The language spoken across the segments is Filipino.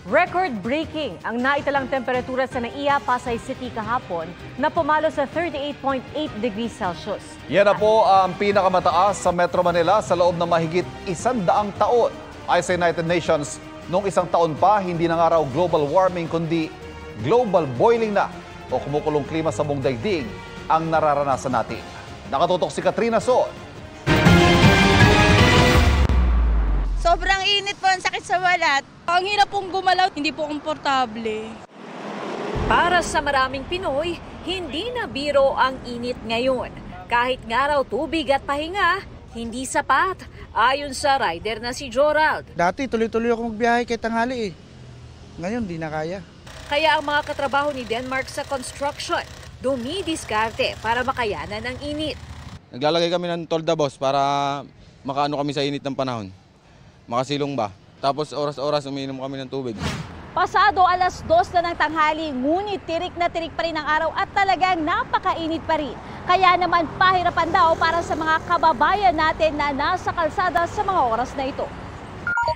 Record-breaking ang naitalang temperatura sa NAIA, Pasay City kahapon na pumalo sa 38.8 degrees Celsius. Yan na po ang pinakamataas sa Metro Manila sa loob ng mahigit 100 taon. Ay sa United Nations, noong isang taon pa, hindi na nga raw global warming kundi global boiling na o kumukulong klima sa buong daigdig ang nararanasan natin. Nakatutok si Katrina Son. Sobrang init po, ang sakit sa balat. Ang hirap pong gumalaw, hindi po komportable. Para sa maraming Pinoy, hindi na biro ang init ngayon. Kahit nga raw tubig at pahinga, hindi sapat. Ayon sa rider na si Jorald. Dati tuloy-tuloy ako magbiyahe kahit tanghali eh. Ngayon di na kaya. Kaya ang mga katrabaho ni Denmark sa construction, dumidiskarte para makayanan ang init. Naglalagay kami ng tolda boss para makaano kami sa init ng panahon. Makasilong ba? Tapos oras-oras umiinom kami ng tubig. Pasado alas 2 na ng tanghali, ngunit tirik na tirik pa rin ang araw at talagang napakainit pa rin. Kaya naman pahirapan daw para sa mga kababayan natin na nasa kalsada sa mga oras na ito.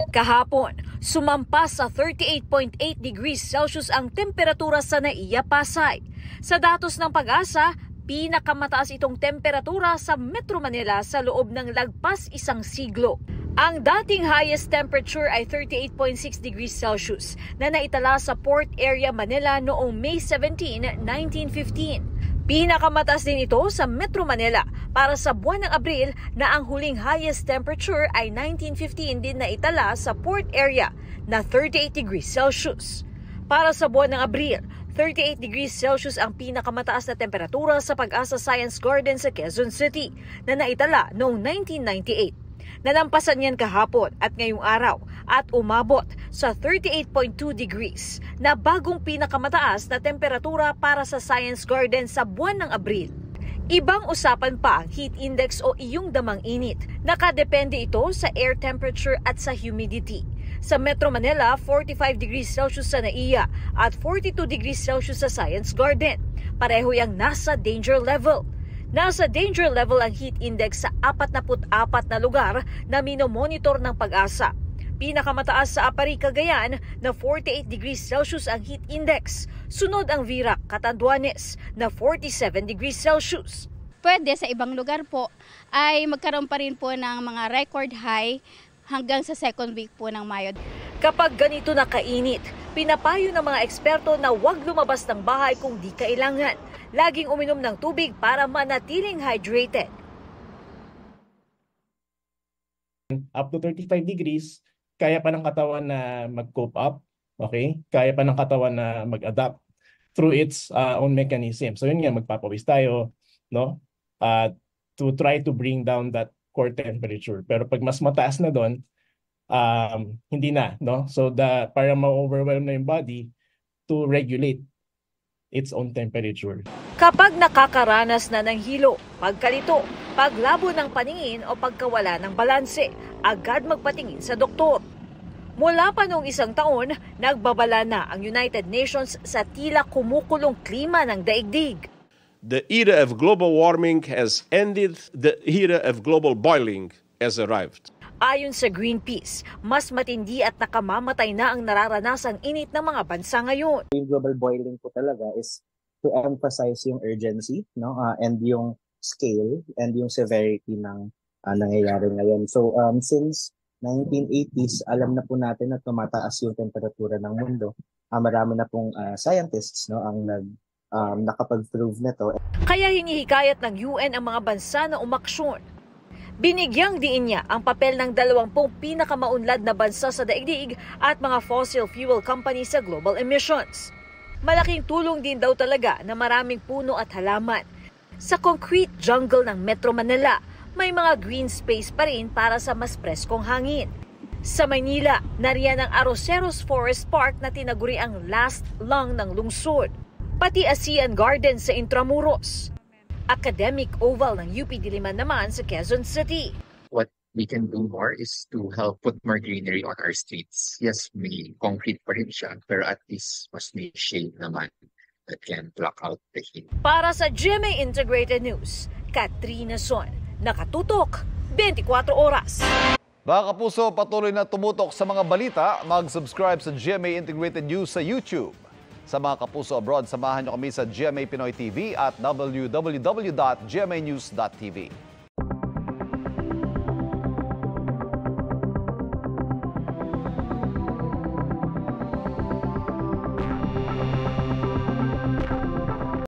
Kahapon, sumampas sa 38.8 degrees Celsius ang temperatura sa NAIA, Pasay. Sa datos ng Pag-asa, pinakamataas itong temperatura sa Metro Manila sa loob ng lagpas isang siglo. Ang dating highest temperature ay 38.6 degrees Celsius na naitala sa Port Area, Manila noong May 17, 1915. Pinakamataas din ito sa Metro Manila para sa buwan ng Abril na ang huling highest temperature ay 1915 din na itala sa Port Area na 38 degrees Celsius. Para sa buwan ng Abril, 38 degrees Celsius ang pinakamataas na temperatura sa Pag-asa Science Garden sa Quezon City na naitala noong 1998. Nalampasan yan kahapon at ngayong araw at umabot sa 38.2 degrees na bagong pinakamataas na temperatura para sa Science Garden sa buwan ng Abril. Ibang usapan pa ang heat index o iyong damang init. Nakadepende ito sa air temperature at sa humidity. Sa Metro Manila, 45 degrees Celsius sa NAIA at 42 degrees Celsius sa Science Garden. Pareho yang nasa danger level. Nasa danger level ang heat index sa 44 na lugar na minomonitor ng Pag-asa. Pinakamataas sa Apari, Cagayan na 48 degrees Celsius ang heat index. Sunod ang Virac, Catanduanes na 47 degrees Celsius. Pwede sa ibang lugar po ay magkaroon pa rin po ng mga record high hanggang sa second week po ng Mayo. Kapag ganito na kainit, pinapayo ng mga eksperto na huwag lumabas ng bahay kung di kailangan. Laging uminom ng tubig para manatiling hydrated. Up to 35 degrees, kaya pa ng katawan na mag-cope up, okay? Kaya pa ng katawan na mag-adapt through its own mechanism. So yun nga, magpapawis tayo, no? To try to bring down that core temperature. Pero pag mas mataas na doon, hindi na, no? So para ma-overwhelm na yung body to regulate its own temperature. Kapag nakakaranas na ng hilo, pagkalito, paglabo ng paningin o pagkawala ng balanse, agad magpatingin sa doktor. Mula pa noong isang taon, nagbabala na ang United Nations sa tila kumukulong klima ng daigdig. The era of global warming has ended, the era of global boiling has arrived. Ayon sa Greenpeace, mas matindi at nakamamatay na ang nararanasang init ng mga bansa ngayon. Yung global boiling po talaga is to emphasize yung urgency, no, and yung scale and yung severity ng nangyayari ngayon. So since 1980s, alam na po natin na tumataas yung temperatura ng mundo. Marami na pong scientists, no, ang nakapag-prove nito. Kaya hinihikayat ng UN ang mga bansa na umaksyon. Binigyang diin niya ang papel ng 20 pinakamaunlad na bansa sa daigdig at mga fossil fuel companies sa global emissions. Malaking tulong din daw talaga na maraming puno at halaman. Sa concrete jungle ng Metro Manila, may mga green space pa rin para sa mas preskong hangin. Sa Maynila, nariyan ang Arroceros Forest Park na tinaguri ang last lung ng lungsod. Pati ASEAN Gardens sa Intramuros. Academic Oval ng UP Diliman naman sa Quezon City. What we can do more is to help put more greenery on our streets. Yes, may concrete pa rin siya, pero at least mas may shade naman that can block out the heat. Para sa GMA Integrated News, Katrina Son, nakatutok 24 oras. Mga kapuso, patuloy na tumutok sa mga balita. Mag-subscribe sa GMA Integrated News sa YouTube. Sa mga kapuso abroad, samahan nyo kami sa GMA Pinoy TV at www.gmanews.tv.